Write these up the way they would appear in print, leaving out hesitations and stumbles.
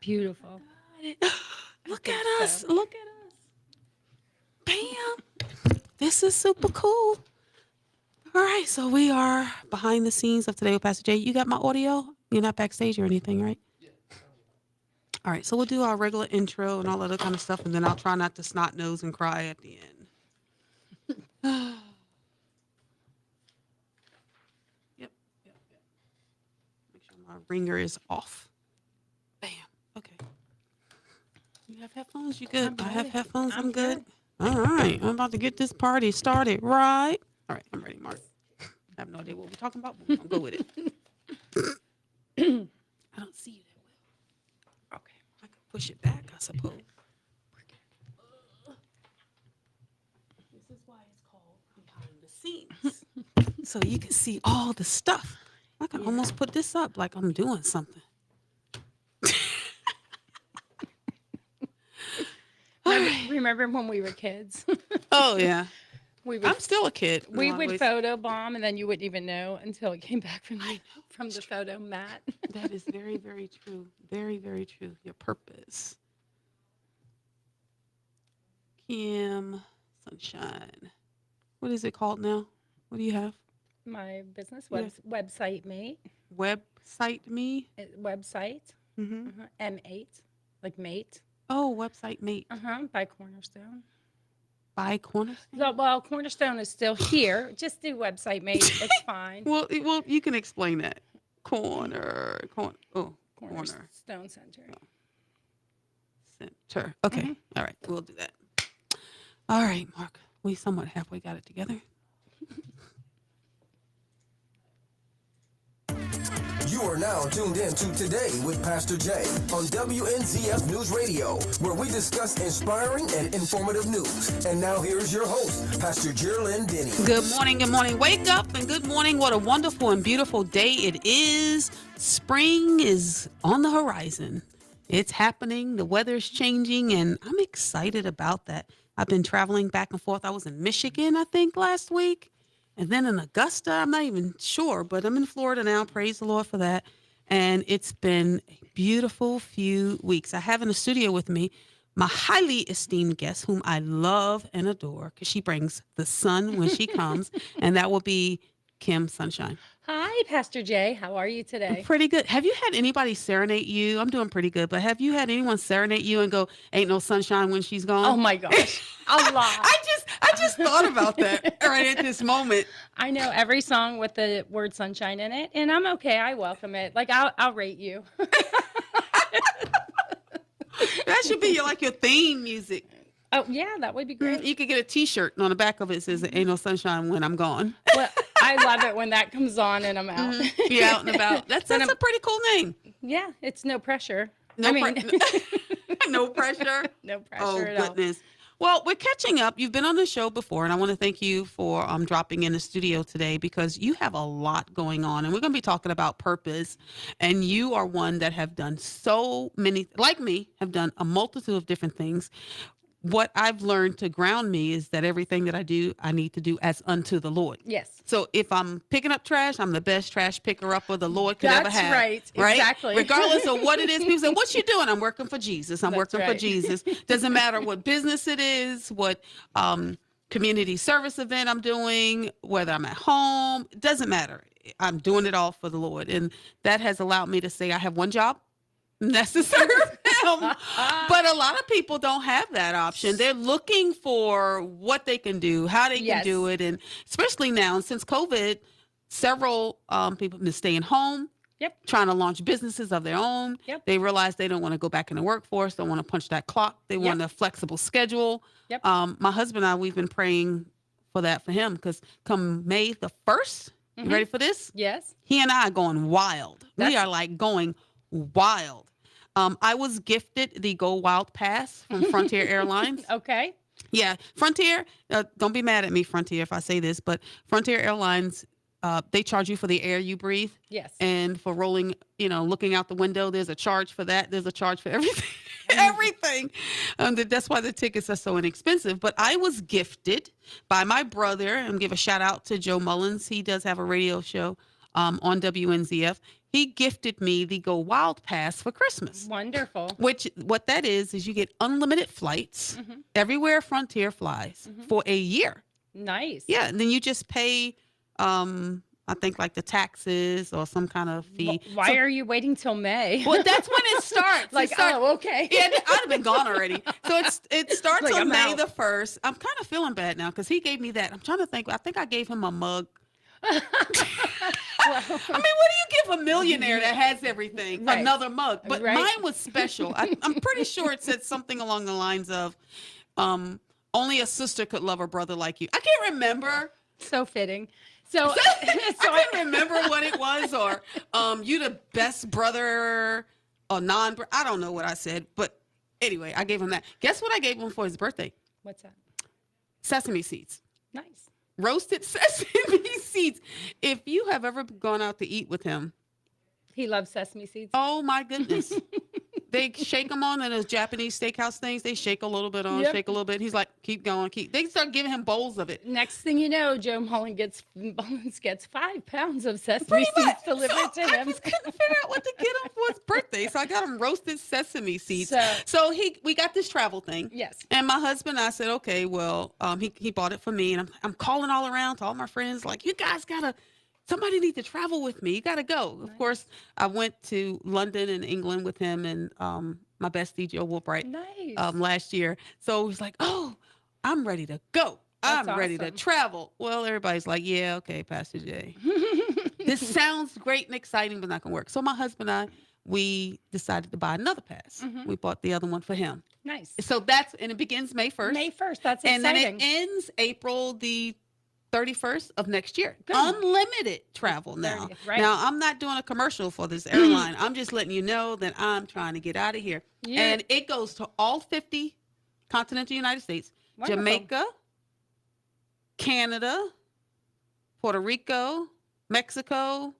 Beautiful. Look think at us. so. Look at us. Bam. This is super cool. All right. So we are behind the scenes of Today with Pastor Jay. You got my audio? You're not backstage or anything, right? All right. So we'll do our regular intro and all that other kind of stuff. And then I'll try not to snot nose and cry at the end. Yep. Yep. Yep. Make sure my ringer is off. Bam. Okay. You have headphones? You good? I'm I have ready. headphones. I'm I'm good. good. All right. I'm about to get this party started, right? All right. I'm ready, Mark. I have no idea what we're talking about, but we're going to go with it. I don't see you that well. Okay. I can push it back, I suppose. This is why it's called behind the scenes. So you can see all the stuff. I can almost put this up like I'm doing something. Remember when we were kids? Oh, yeah. we would I'm still a kid. in a we lot of would ways. photo bomb, and then you wouldn't even know until it came back from the photo mat. That is very, very true. Very, very true. Your purpose. Kim Sunshine. What is it called now? What do you have? My business Yes. website mate. Website me? Website. Mm-hmm. M8, like mate. Oh, website mate. By Cornerstone. By Cornerstone? So, well, Cornerstone is still here. Just do website mate. It's fine. Well, you can explain that. Corner. Oh, corner. Cornerstone Center. Center. Okay. All right. We'll do that. All right, Mark. We somewhat halfway got it together. You are now tuned in to Today with Pastor Jay on WNZF News Radio, where we discuss inspiring and informative news. And now here's your host, Pastor Jerlyn Denny. Good morning. Good morning. Wake up and good morning. What a wonderful and beautiful day it is. Spring is on the horizon. It's happening. The weather's changing, and I'm excited about that. I've been traveling back and forth. I was in Michigan, I think, last week. And then in Augusta, I'm not even sure, but I'm in Florida now. Praise the Lord for that. And it's been a beautiful few weeks. I have in the studio with me my highly esteemed guest, whom I love and adore because she brings the sun when she comes. And that will be Kim Sunshine. Hi, Pastor Jay. How are you today? Pretty good. Have you had anybody serenade you? I'm doing pretty good, but have you had anyone serenade you and go, "Ain't no sunshine when she's gone"? Oh my gosh, a lot. I just thought about that right at this moment. I know every song with the word sunshine in it, and I'm okay. I welcome it. Like I'll rate you. That should be your theme music. Oh yeah, that would be great. You could get a T-shirt and on the back of it says, "Ain't no sunshine when I'm gone." Well, I love it when that comes on and I'm out. Be out and about. That's a pretty cool name. Yeah, it's no pressure. No, no no pressure. No pressure Oh at goodness. Well, we're catching up. You've been on the show before, and I want to thank you for dropping in the studio today because you have a lot going on, and we're going to be talking about purpose. And you are one that have done so many, like me, have done a multitude of different things. What I've learned to ground me is that everything that I do, I need to do as unto the Lord. Yes. So if I'm picking up trash, I'm the best trash picker upper the Lord could ever That's have. right. Exactly. Regardless of what it is, people say, "What you doing?" I'm working for Jesus. I'm That's working for right. Jesus. Doesn't matter what business it is, what community service event I'm doing, whether I'm at home, it doesn't matter. I'm doing it all for the Lord. And that has allowed me to say I have one job. Necessary. But a lot of people don't have that option. They're looking for what they can do, how they can do it. And especially now, since COVID, several people have been staying home, trying to launch businesses of their own. They realize they don't want to go back in the workforce, don't want to punch that clock. They want a flexible schedule. My husband and I, we've been praying for that for him because come May the 1st, you ready for this? Yes. He and I are going wild. We are like going wild. I was gifted the Go Wild Pass from Frontier Airlines. Okay. Yeah. Frontier, don't be mad at me, Frontier, if I say this, but Frontier Airlines, they charge you for the air you breathe. Yes. And for rolling, looking out the window, there's a charge for that. There's a charge for everything. Everything. That's why the tickets are so inexpensive. But I was gifted by my brother, and give a shout out to Joe Mullins. He does have a radio show on WNZF. He gifted me the Go Wild Pass for Christmas. Wonderful. Which what that is you get unlimited flights everywhere Frontier flies for a year. Nice. Yeah, and then you just pay I think like the taxes or some kind of fee. Why are you waiting till May? Well, that's when it starts. Like, oh, okay. Yeah, I'd have been gone already. So it starts Like, on I'm May out. the 1st. I'm kind of feeling bad now because he gave me that. I'm trying to think. I think I gave him a mug. I mean, what do you give a millionaire that has everything? Right. Another mug. But Right. mine was special. I'm pretty sure it said something along the lines of, only a sister could love a brother like you. I can't remember. So fitting. So, I can't remember what it was, or you the best brother or I don't know what I said, but anyway, I gave him that. Guess what I gave him for his birthday? What's that? Sesame seeds. Nice. Roasted sesame seeds. If you have ever gone out to eat with him, He loves sesame seeds. oh my goodness. They shake them on in those Japanese steakhouse things. They shake a little bit on, Yep. shake a little bit. He's like, keep going, keep. They start giving him bowls of it. Next thing you know, Joe Mullins gets 5 pounds of sesame Pretty seeds much. delivered So to I him. just couldn't figure out what to get him for his birthday. So I got him roasted sesame seeds. So we got this travel thing. Yes. And my husband, I said, okay, well, he bought it for me. And I'm calling all around to all my friends, like, you guys somebody need to travel with me. You got to go. Nice. Of course, I went to London and England with him and my bestie, Joe Woolbright, Nice. last year. So he's like, oh, I'm ready to go. That's I'm ready to awesome. travel. Well, everybody's like, yeah, okay, Pastor Jay. This sounds great and exciting, but not going to work. So my husband and I, we decided to buy another pass. We bought the other one for him. Nice. So and it begins May 1st. May 1st. That's and exciting. then it ends April the 31st of next year. Good. Unlimited travel now. 30th, right. Now, I'm not doing a commercial for this airline. I'm just letting you know that I'm trying to get out of here. Yeah. And it goes to all 50 continental United States, Wonderful. Jamaica, Canada, Puerto Rico, Mexico,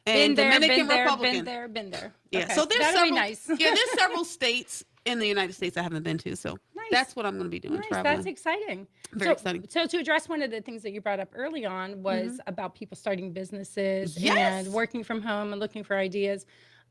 and Dominican Republic. Been there. Yeah, Okay. so there's That'll several. be nice. Yeah, there's several states in the United States I haven't been to. So Nice. that's what I'm going to be doing. Nice. Traveling. That's exciting. Very exciting. So to address one of the things that you brought up early on was about people starting businesses Yes. and working from home and looking for ideas.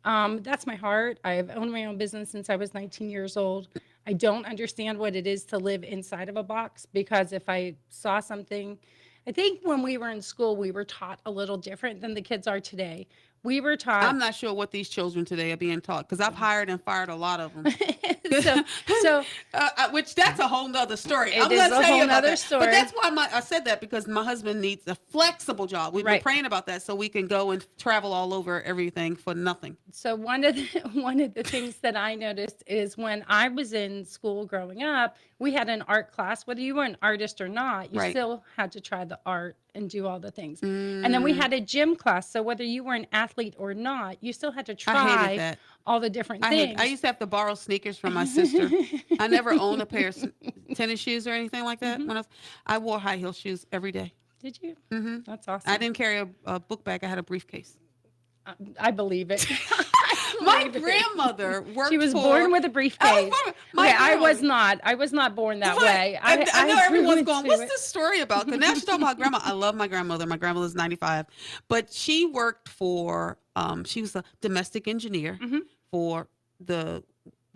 That's my heart. I've owned my own business since I was 19 years old. I don't understand what it is to live inside of a box, because if I saw something, I think when we were in school, we were taught a little different than the kids are today. We were taught. I'm not sure what these children today are being taught, because I've hired and fired a lot of them. so Which that's a whole nother story. It I'm is gonna a tell you whole about nother that. story. But that's why I said that, because my husband needs a flexible job. We've been Right. praying about that so we can go and travel all over everything for nothing. So one of the things that I noticed is when I was in school growing up, we had an art class. Whether you were an artist or not, you Right. still had to try the art and do all the things. And then we had a gym class. So whether you were an athlete or not, you still had to I hated try that. all the different things. I used to have to borrow sneakers from my sister. I never owned a pair of tennis shoes or anything like that. When I wore high heel shoes every day. Did you? That's awesome. I didn't carry a book bag. I had a briefcase. I believe it. My grandmother worked. She was for, born with a briefcase. My I grandma- was not. I was not born that way. I know everyone's grew going, into what's it. this story about? Because now she's talking about grandma. I love my grandmother. My grandmother's 95. But she worked for, she was a domestic engineer for the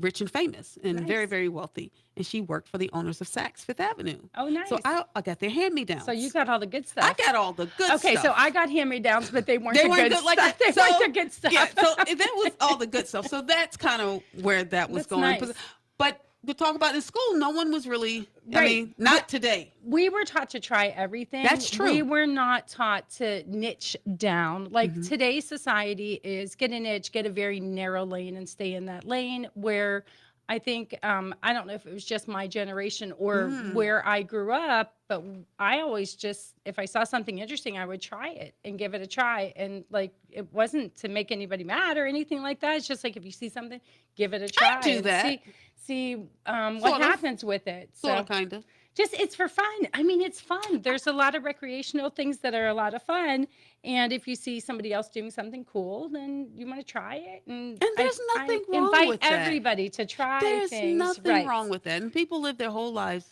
rich and famous and Nice. very, very wealthy. And she worked for the owners of Saks Fifth Avenue. Oh, nice. So I got their hand-me-downs. So you got all the good stuff. I got all the good stuff. Okay, so I got hand-me-downs, but they weren't They the weren't good good like stuff. that. They weren't the good stuff. Yeah, so that was all the good stuff. So that's kind of where that was That's going. nice. But to talk about in school, no one was really, I Right. mean, not today. We were taught to try everything. That's true. We were not taught to niche down. Like Mm-hmm. today's society is get a niche, get a very narrow lane and stay in that lane, where I think, I don't know if it was just my generation or where I grew up, but I always just, if I saw something interesting, I would try it and give it a try. And like, it wasn't to make anybody mad or anything like that. It's just like, if you see something, give it a try. do and that. See Sort what of. happens with it. Sort So of, kind of. just, it's for fun. I mean, it's fun. There's a lot of recreational things that are a lot of fun. And if you see somebody else doing something cool, then you want to try it. And there's nothing wrong invite with that. everybody to try There's things. nothing Right. wrong with that. And people live their whole lives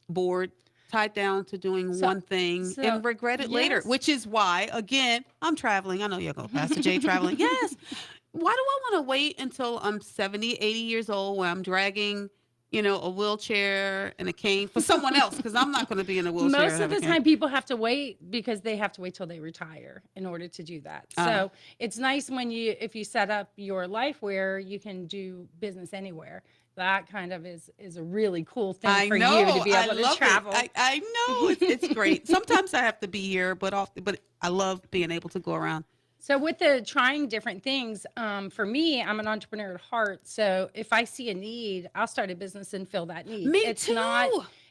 bored. tied down to doing one thing and regret it later, yes. which is why, again, I'm traveling. I know you're going, Pastor Jay, traveling. Yes. Why do I want to wait until I'm 70, 80 years old where I'm dragging, a wheelchair and a cane for someone else? Because I'm not going to be in a wheelchair. Most of the time people have to wait because they have to wait till they retire in order to do that. So it's nice if you set up your life where you can do business anywhere. That kind of is a really cool thing for you to be able to travel. I know it's great. Sometimes I have to be here, but I love being able to go around. So with the trying different things, for me, I'm an entrepreneur at heart. So if I see a need, I'll start a business and fill that need. Me it's too.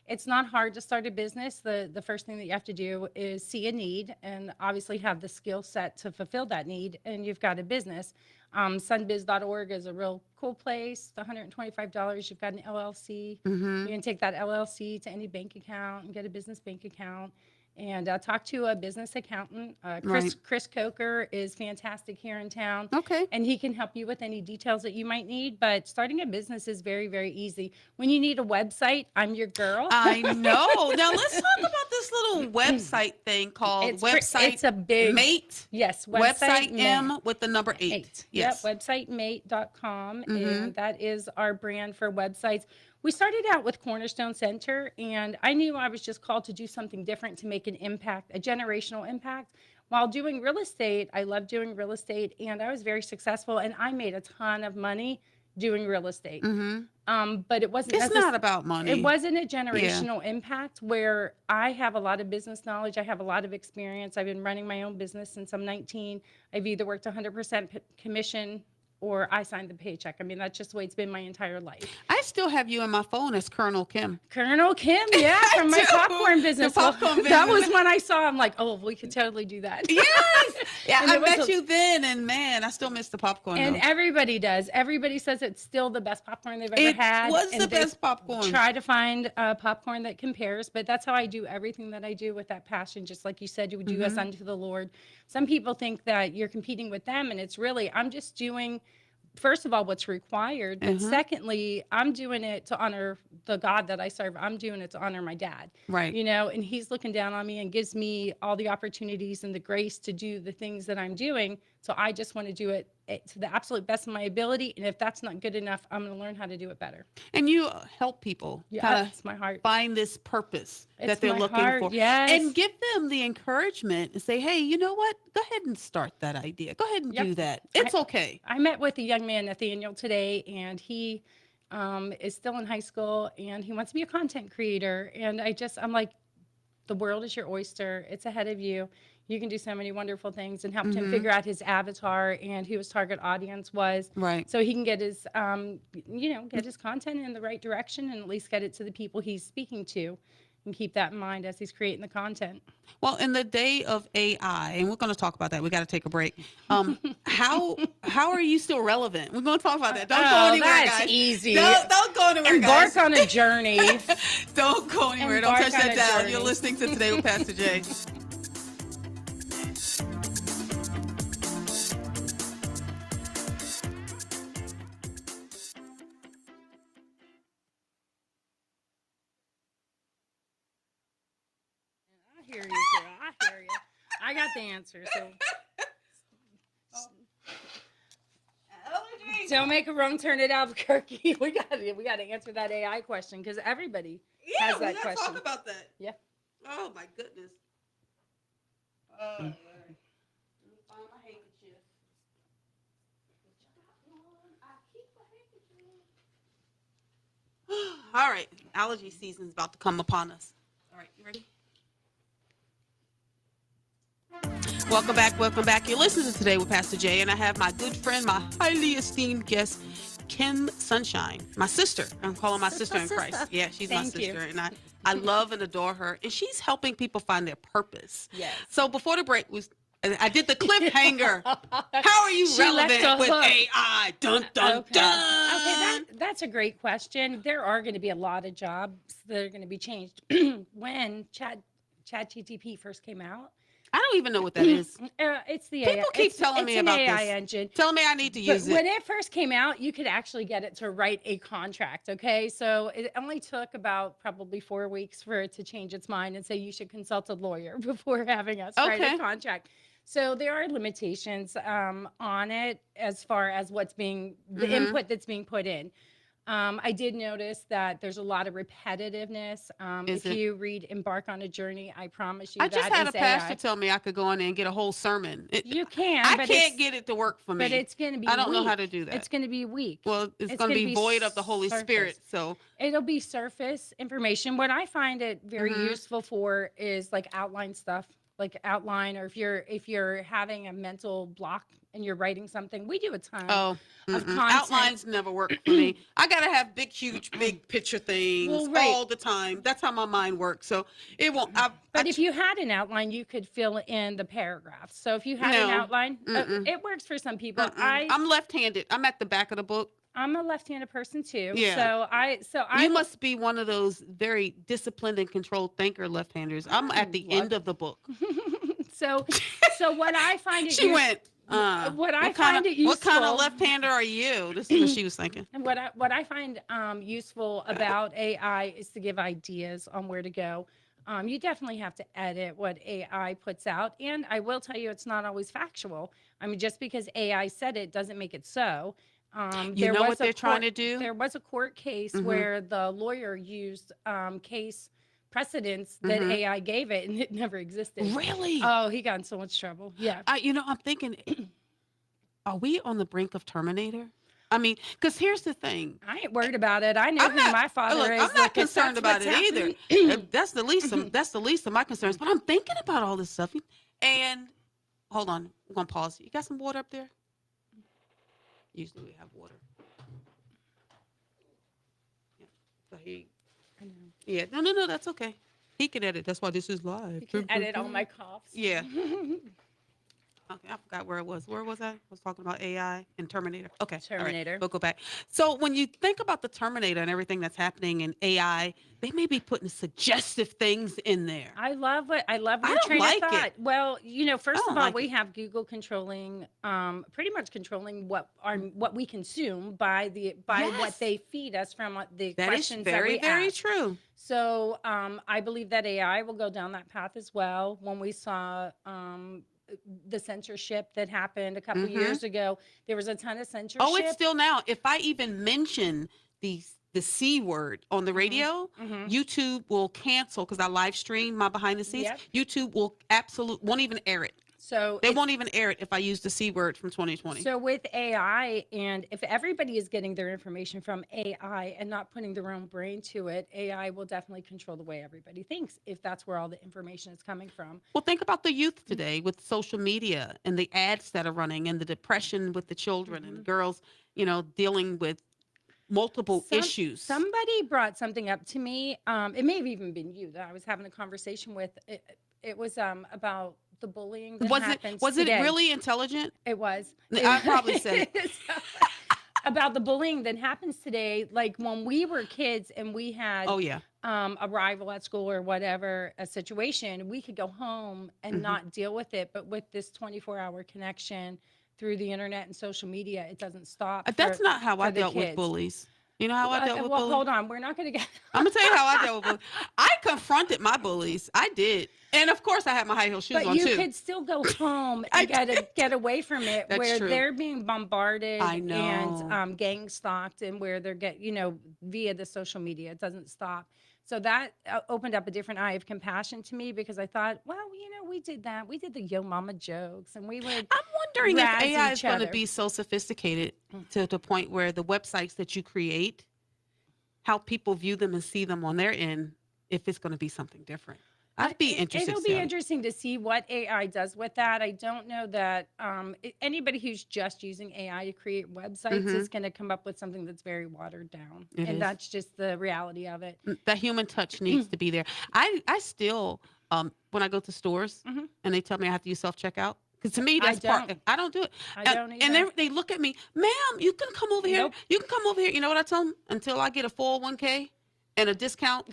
It's not hard to start a business. The first thing that you have to do is see a need and obviously have the skill set to fulfill that need, and you've got a business. Sunbiz.org is a real cool place. It's $125. You've got an LLC. You can take that LLC to any bank account and get a business bank account. And talk to a business accountant. Chris Coker is fantastic here in town. Okay. And he can help you with any details that you might need. But starting a business is very, very easy. When you need a website, I'm your girl. I know. Now let's talk about this little website thing called It's a big Mate. Yes, website M with the number 8. Yes. Yep, websitemate.com. And that is our brand for websites. We started out with Cornerstone Center, and I knew I was just called to do something different to make an impact, a generational impact. While doing real estate, I love doing real estate, and I was very successful, and I made a ton of money doing real estate. But it wasn't. It's not about money. It wasn't a generational impact where I have a lot of business knowledge. I have a lot of experience. I've been running my own business since I'm 19. I've either worked 100% commission or I signed the paycheck. I mean, that's just the way it's been my entire life. I still have you on my phone as Colonel Kim. Colonel Kim, yeah, from my popcorn business. The popcorn business. That was when I saw, I'm like, oh, we could totally do that. Yes. Yeah, I met you then, and man, I still miss the popcorn. And though. everybody does. Everybody says it's still the best popcorn they've ever had. It was the best popcorn. Try to find popcorn that compares, but that's how I do everything that I do with that passion. Just like you said, you would do us unto the Lord. Some people think that you're competing with them, and it's really, I'm just doing, first of all, what's required, but secondly, I'm doing it to honor the God that I serve. I'm doing it to honor my dad. Right. And he's looking down on me and gives me all the opportunities and the grace to do the things that I'm doing. So I just want to do it to the absolute best of my ability. And if that's not good enough, I'm going to learn how to do it better. And you help people it's my heart. Find this purpose that they're my looking heart, for. yes. And give them the encouragement and say, hey, you know what? Go ahead and start that idea. Go ahead and do that. It's okay. I met with a young man, Nathaniel, today, and he is still in high school, and he wants to be a content creator. And I'm like, the world is your oyster. It's ahead of you. You can do so many wonderful things, and helped him figure out his avatar and who his target audience was. Right. So he can get his, get his content in the right direction and at least get it to the people he's speaking to, and keep that in mind as he's creating the content. Well, in the day of AI, and we're going to talk about that. We got to take a break. How are you still relevant? We're going to talk about that. Don't go anywhere, that's guys. easy. Don't go anywhere, guys. Embark on a journey. Don't go anywhere. Don't touch that dial. You're listening to Today with Pastor Jay. I hear you, girl. I hear you. I got the answer. So don't make a wrong turn at Albuquerque. We got to answer that AI question because everybody has that question. Talk about that. Yeah. Oh my goodness. Oh, Lord. Let me find my handkerchief. All right, allergy season's about to come upon us. All right, you ready? Welcome back. You're listening to Today with Pastor Jay, and I have my good friend, my highly esteemed guest, Kim Sunshine, my sister. I'm calling my sister in Christ. Yeah, she's my sister, and I love and adore her, and she's helping people find their purpose. Yes. So before the break I did the cliffhanger. How are you relevant with AI? Dun, dun, dun. Okay, that's a great question. There are going to be a lot of jobs that are going to be changed. When ChatGPT first came out, I don't even know what that is. It's the People AI. keep telling it's me an about AI this. engine. Telling me I need to But use it. when it first came out, you could actually get it to write a contract. Okay. So it only took about probably 4 weeks for it to change its mind and say you should consult a lawyer before having us write a Okay. contract. So there are limitations on it as far as the input that's being put in. I did notice that there's a lot of repetitiveness. Is If it? you read Embark on a Journey, I promise you I just that had is a pastor AI. tell me I could go in there and get a whole sermon. You can, I but can't get it to work for me. but it's going to be I don't know how weak. to do that. It's going to be weak. Well, it's It's going to gonna be void of the Holy Spirit. surface. So, It'll be surface information. What I find it very useful for is like outline stuff, like outline, or if you're having a mental block and you're writing something. We do a ton oh, of content. outlines never work for me. I got to have big, huge, big picture things Well, right. all the time. That's how my mind works. So it won't. But if you had an outline, you could fill in the paragraphs. So if you had an No. outline, it works for some people. I'm left-handed. I'm at the back of the book. I'm a left-handed person too. Yeah. So I You must be one of those very disciplined and controlled thinker left-handers. I'm at the end of the book. so what I find it She went. what I what kind find of, it useful. What kind of left-hander are you? This is what she was thinking. And what I find useful about AI is to give ideas on where to go. You definitely have to edit what AI puts out, and I will tell you, it's not always factual. I mean, just because AI said it doesn't make it so. You know what they're trying to do? There was a court case where the lawyer used case precedents that AI gave it, and it never existed. Really? Oh, he got in so much trouble. Yeah. I'm thinking, are we on the brink of Terminator? I mean, because here's the thing. I ain't worried about it. I know who my father Look, is. I'm not Look, concerned about that's it what's either. happening. That's the least. That's the least of my concerns. But I'm thinking about all this stuff. And hold on, I'm gonna pause. You got some water up there? Usually we have water. Yeah. So I know. yeah. No. That's okay. He can edit. That's why this is live. You can edit all my coughs. Yeah. Okay, I forgot where it was. Where was I? I was talking about AI and Terminator. Okay. all right, Terminator. We'll go back. So when you think about the Terminator and everything that's happening in AI, they may be putting suggestive things in there. I love your don't train like of thought. it. Well, first don't of all, like we it. have Google controlling, pretty much controlling what we consume by Yes. what they feed us from the That is questions very, that we very ask. true. So I believe that AI will go down that path as well. When we saw the censorship that happened a couple years ago, there was a ton of censorship. Oh, it's still now. If I even mention the C word on the radio, YouTube will cancel because I live stream my behind the scenes. Yep. YouTube won't even air it. So They won't even air it if I use the C word from 2020. So with AI, and if everybody is getting their information from AI and not putting their own brain to it, AI will definitely control the way everybody thinks if that's where all the information is coming from. Well, think about the youth today with social media and the ads that are running and the depression with the children and girls, dealing with multiple issues. Somebody brought something up to me. It may have even been you that I was having a conversation with. It was about the bullying that happens Was today. it really intelligent? It was. I probably said about the bullying that happens today. Like when we were kids and we had Oh yeah. a rival at school or whatever, a situation, we could go home and not deal with it. But with this 24-hour connection through the internet and social media, it doesn't stop. That's not how I the dealt with kids. bullies. You know how I dealt with bullies? Hold on. We're not going to get. I'm gonna tell you how I dealt with bullies. I confronted my bullies. I did, and of course I had my high heel shoes But on you too. could still go home and get away from it, That's where true. they're being bombarded I know. and gang stalked, and where they're via the social media. It doesn't stop. So that opened up a different eye of compassion to me, because I thought, well, we did that. We did the yo mama jokes, and we would. I'm wondering if razz AI is each going to other. be so sophisticated to the point where the websites that you create, how people view them and see them on their end, if it's going to be something different. I'd be interested. It'll be interesting to see what AI does with that. I don't know that anybody who's just using AI to create websites is going to come up with something that's very watered down. It is. That's just the reality of it. The human touch needs to be there. I still, when I go to stores and they tell me I have to use self-checkout, because to me, that's I don't do it. I don't either. And they look at me, ma'am, you can come over here. Nope. You can come over here. You know what I tell them? Until I get a 401k, and a discount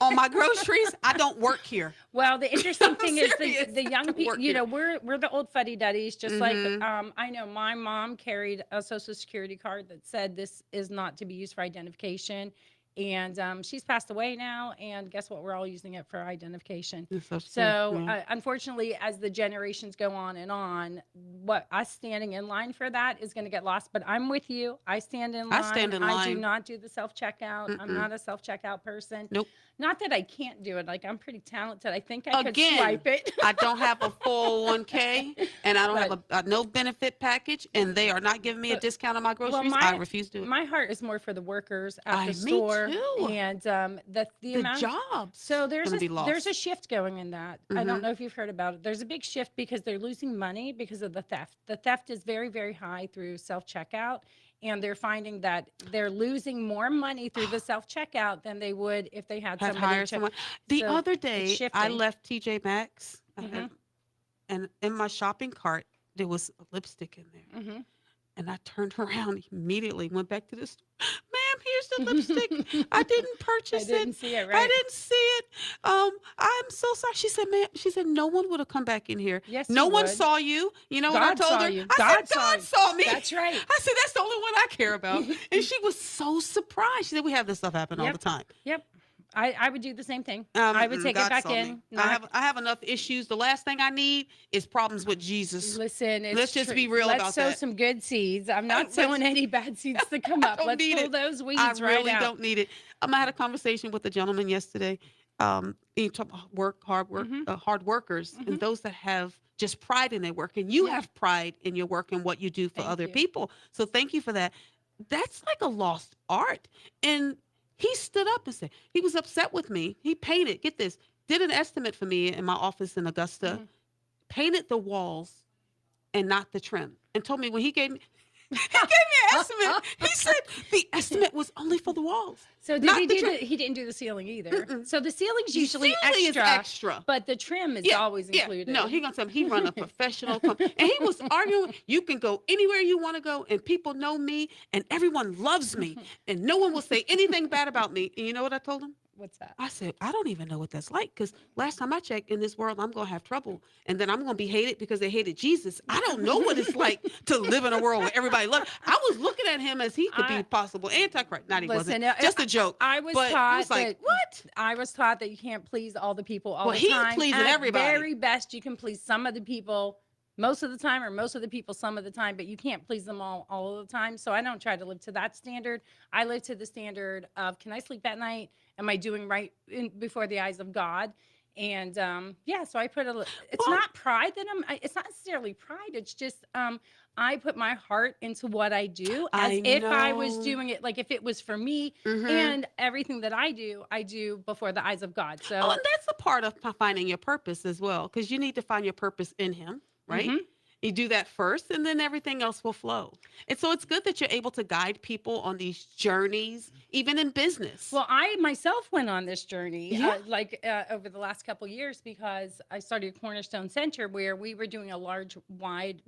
on my groceries, I don't work here. Well, the interesting thing is serious. the young people, Work you here. know, we're the old fuddy-duddies, just like Mhm. I know my mom carried a social security card that said this is not to be used for identification. And she's passed away now, and guess what? We're all using it for identification. It's so true. So, Yeah. unfortunately, as the generations go on, what us standing in line for that is going to get lost. But I'm with you. I stand in line. I stand in I do line. not do the self checkout. I'm Mm-mm. not a self checkout person. Nope. Not that I can't do it. Like, I'm pretty talented. I think I could Again, swipe it. I don't have a 401k and I don't have a no benefit package, and they are not giving me a But- discount on my groceries. I refuse to do it. My heart is more for the workers at the Me store too. and the The amount. jobs. So there's gonna be lost. there's a shift going in that. I don't Mhm. know if you've heard about it. There's a big shift because they're losing money because of the theft. The theft is very, very high through self checkout, and they're finding that they're losing more money through the self checkout than they would if they had Had somebody hired check. someone. The So other it's day, I shifting. left TJ Maxx, Mhm. and in my shopping cart there was a lipstick in there, hmm and I turned around immediately, went back to the store. Ma'am, here's the lipstick. I didn't I purchase didn't it. see it I right. didn't see it. I'm so sorry. She said, ma'am, she said, no one would have come back in here. Yes, No you one would. saw you. You know what I God told saw her? you. I God said, saw God you. saw me. That's right. I said, that's the only one I care about. And she was so surprised. She said, we have this stuff happen all Yep. the time. Yep. I would do the same thing. I would take God it back saw me. in. I have enough issues. The last thing I need is problems with Jesus. Listen, it's Let's just be real let's about sow that. some good seeds. I'm not Let's- sowing any bad seeds to come up. don't Let's need pull it. those weeds I right really out. don't need it. I had a conversation with a gentleman yesterday. He talked about hard workers, and those that have just pride in their work, and you Yeah. have pride in your work and what you do for Thank other you. people. So thank you for that. That's like a lost art. And he stood up and said he was upset with me. He painted, get this, did an estimate for me in my office in Augusta, painted the walls and not the trim, and told me when he gave me. He gave me an estimate. He said the estimate was only for the walls. So did Not he the do trim. he didn't do the ceiling either. Mm-mm. So the ceiling's The usually ceiling is extra, extra. but the trim is always included. No, he gonna tell me he run a professional company, and he was arguing. You can go anywhere you want to go, and people know me, and everyone loves me, and no one will say anything bad about me. And you know what I told him? What's that? I said, I don't even know what that's like, because last time I checked, in this world, I'm going to have trouble. And then I'm going to be hated because they hated Jesus. I don't know what it's like to live in a world where everybody loves. I was looking at him as he could be possible Antichrist. Not he wasn't. Listen, Just a joke. I was But taught I was like, that what? I was taught that you can't please all the people all Well, the he time. pleasing At everybody. very best, you can please some of the people most of the time, or most of the people some of the time, but you can't please them all of the time. So I don't try to live to that standard. I live to the standard of, can I sleep at night? Am I doing right before the eyes of God? And so I put it's not pride that it's not necessarily pride. It's just I put my heart into what I do as if I was doing it, like if it was for me, and everything that I do before the eyes of God. So and that's a part of finding your purpose as well, because you need to find your purpose in Him, right? You do that first, and then everything else will flow. And so it's good that you're able to guide people on these journeys, even in business. Well, I myself went on this journey Yeah. over the last couple of years, because I started Cornerstone Center, where we were doing a wide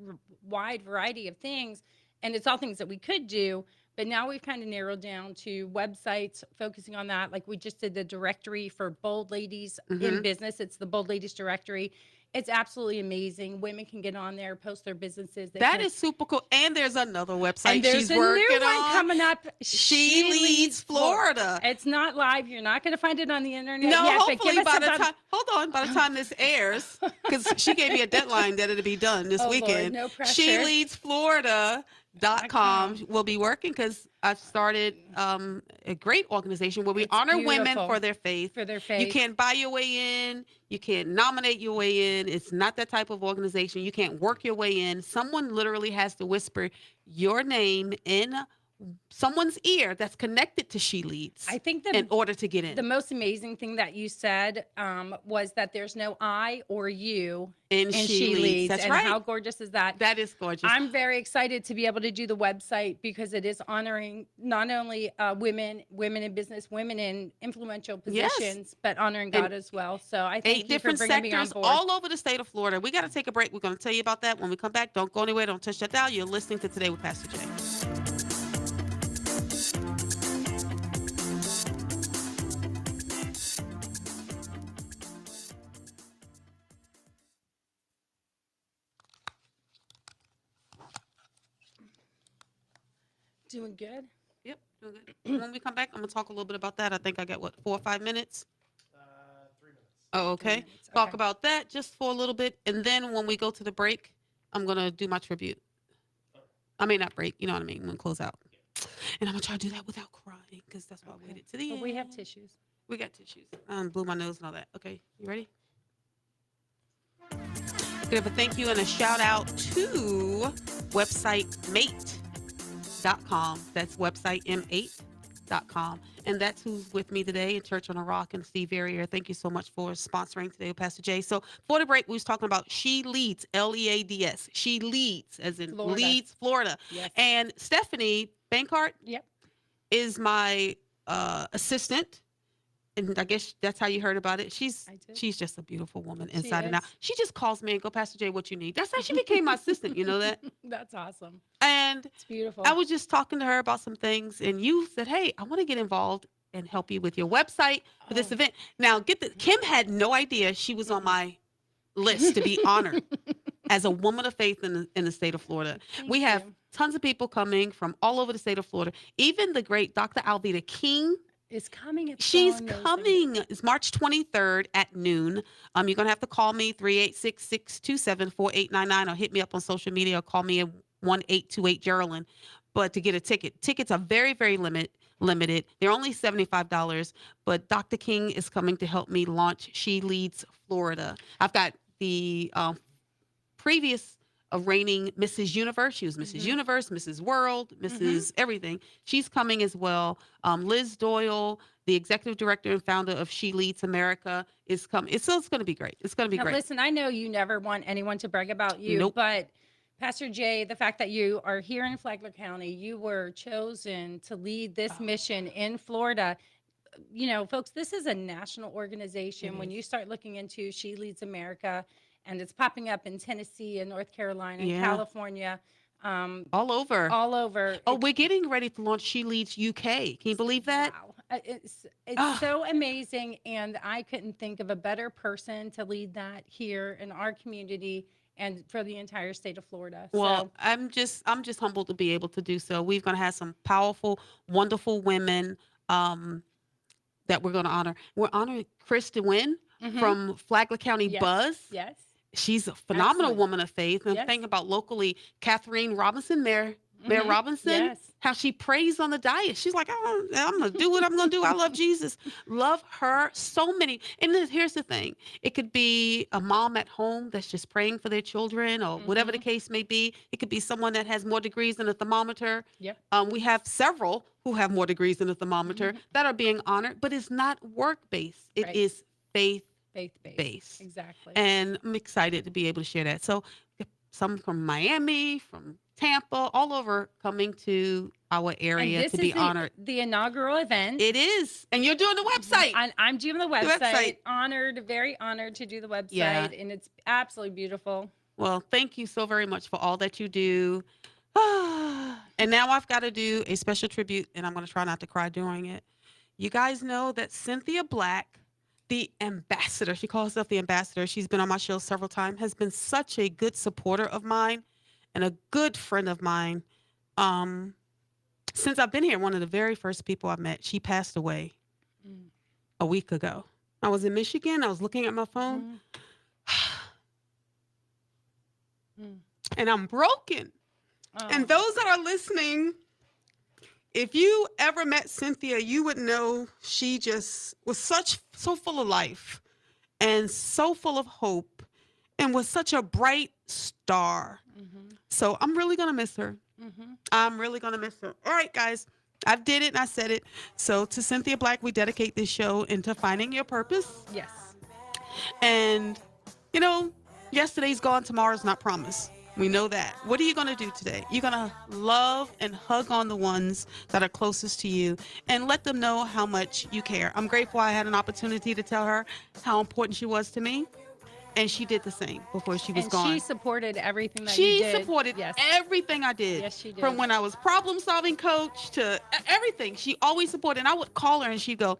variety of things, and it's all things that we could do. But now we've kind of narrowed down to websites, focusing on that. Like we just did the directory for Bold Ladies in Business. It's the Bold Ladies directory. It's absolutely amazing. Women can get on there, post their businesses. That is super cool. And there's another website and there's she's a working new one on. coming up. She Leads Florida. It's not live. You're not going to find it on the internet No, yet. hopefully but give us by the about time, by the time this airs, because she gave me a deadline that it'll be done this Oh, Lord, weekend. no pressure. She Leads Florida.com will be working, because I've started a great organization where we It's honor women beautiful. for their faith. For their You faith. can't buy your way in. You can't nominate your way in. It's not that type of organization. You can't work your way in. Someone literally has to whisper your name in someone's ear that's connected to She Leads. I think in order to get in. the most amazing thing that you said was that there's no I or you in She Leads. That's and right. how gorgeous is that? That is gorgeous. I'm very excited to be able to do the website, because it is honoring not only women in business, women in influential positions, but honoring God as well. So I thank 8 you different for bringing me on sectors board. all over the state of Florida. We got to take a break. We're going to tell you about that when we come back. Don't go anywhere. Don't touch that dial. You're listening to Today with Pastor Jay. Doing good. Yep, doing good. When we come back, I'm gonna talk a little bit about that. I think I got 4 or 5 minutes. 3 minutes. Oh, okay. 3 minutes, Talk okay. about that just for a little bit, and then when we go to the break, I'm gonna do my tribute. I mean, not break. You know what I mean? I'm gonna close out, and I'm gonna try to do that without crying because that's why I waited to the But end. we have tissues. We got tissues. Blew my nose and all that. Okay, you ready? Give a thank you and a shout out to website mate.com. That's website m8.com. And that's who's with me today in Church on a Rock, and Steve Verrier. Thank you so much for sponsoring today with Pastor Jay. So for the break, we was talking about She Leads, Leads. She Leads, as in Florida. Leeds, Florida. Yes. And Stephanie Bankart Yep. is my assistant. And I guess that's how you heard about it. I did. She's just a beautiful woman inside and out. is. She just calls me and go, Pastor Jay, what you need? That's how she became my assistant. You know that? That's awesome. And It's beautiful. I was just talking to her about some things, and you said, hey, I want to get involved and help you with your website for this Oh. event. Now, Kim had no idea she was on my list to be honored as a woman of faith in the state of Florida. Thank We have you. tons of people coming from all over the state of Florida. Even the great Dr. Alveda King. It's coming. It's She's so amazing. coming. It's March 23rd at noon. You're going to have to call me 386-627-4899 or hit me up on social media or call me at 1-828-Geraldine. But to get a ticket, tickets are very, very limited. They're only $75, but Dr. King is coming to help me launch She Leads Florida. I've got the previous reigning Mrs. Universe. She was Mrs. Universe, Mrs. World, Mrs. Everything. She's coming as well. Liz Doyle, the executive director and founder of She Leads America, is coming. So it's going to be great. It's going to be Now, great. listen, I know you never want anyone to brag about you, Nope. but Pastor Jay, the fact that you are here in Flagler County, you were chosen to lead this mission in Florida. You know, folks, this is a national organization. When you start looking into She Leads America, and it's popping up in Tennessee and North Carolina and Yeah. California, all over. all over. Oh, we're getting ready to launch She Leads UK. Can you believe that? Wow. It's Ah. so amazing, and I couldn't think of a better person to lead that here in our community and for the entire state of Florida. Well, So, I'm just humbled to be able to do so. We're going to have some powerful, wonderful women that we're going to honor. We're honoring Kristen Wynn from Flagler County Yes. Buzz. yes. She's a phenomenal Excellent. woman of faith. And Yes. thinking about locally, Catherine Robinson, Mayor Robinson, Yes. how she prays on the diet. She's like, I'm going to do what I'm going to do. I love Jesus. Love her. So many. And here's the thing. It could be a mom at home that's just praying for their children or whatever the case may be. It could be someone that has more degrees than a thermometer. Yep. We have several who have more degrees than a thermometer that are being honored, but it's not work-based. It Right. is faith-based. Faith-based. Exactly. And I'm excited to be able to share that. So some from Miami, from Tampa, all over coming to our And area this to is be honored. the inaugural event. It is. And you're doing the website. I'm doing the website. website. Honored, very honored to do the website. Yeah. And it's absolutely beautiful. Well, thank you so very much for all that you do. And now I've got to do a special tribute, and I'm going to try not to cry during it. You guys know that Cynthia Black, the ambassador, she calls herself the ambassador. She's been on my show several times, has been such a good supporter of mine and a good friend of mine. Since I've been here, one of the very first people I met, she passed away a week ago. I was in Michigan. I was looking at my phone. And I'm broken. Oh. And those that are listening, if you ever met Cynthia, you would know she just was so full of life and so full of hope and was such a bright star. So I'm really going to miss her. I'm really going to miss her. All right, guys, I did it and I said it. So to Cynthia Black, we dedicate this show into finding your purpose. Yes. And, you know, yesterday's gone, tomorrow's not promised. We know that. What are you going to do today? You're going to love and hug on the ones that are closest to you and let them know how much you care. I'm grateful I had an opportunity to tell her how important she was to me. And she did the same before she was And gone. she supported everything that She you did. supported Yes. everything I did. Yes, she did. From when I was problem-solving coach to everything. She always supported. And I would call her and she'd go,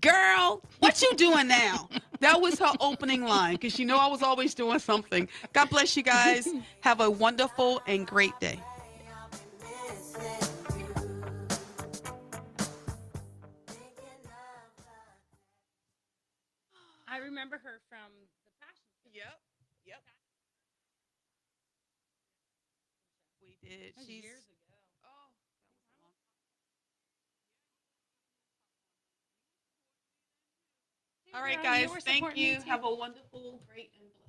girl, what you doing now? That was her opening line because she knew I was always doing something. God bless you guys. Have a wonderful and great day. remember her from the Passion Show. Yep. We did. That was She's years ago. oh, that was a long. All right, You guys. were Thank supporting me you. too. Have a wonderful, great, and blessed.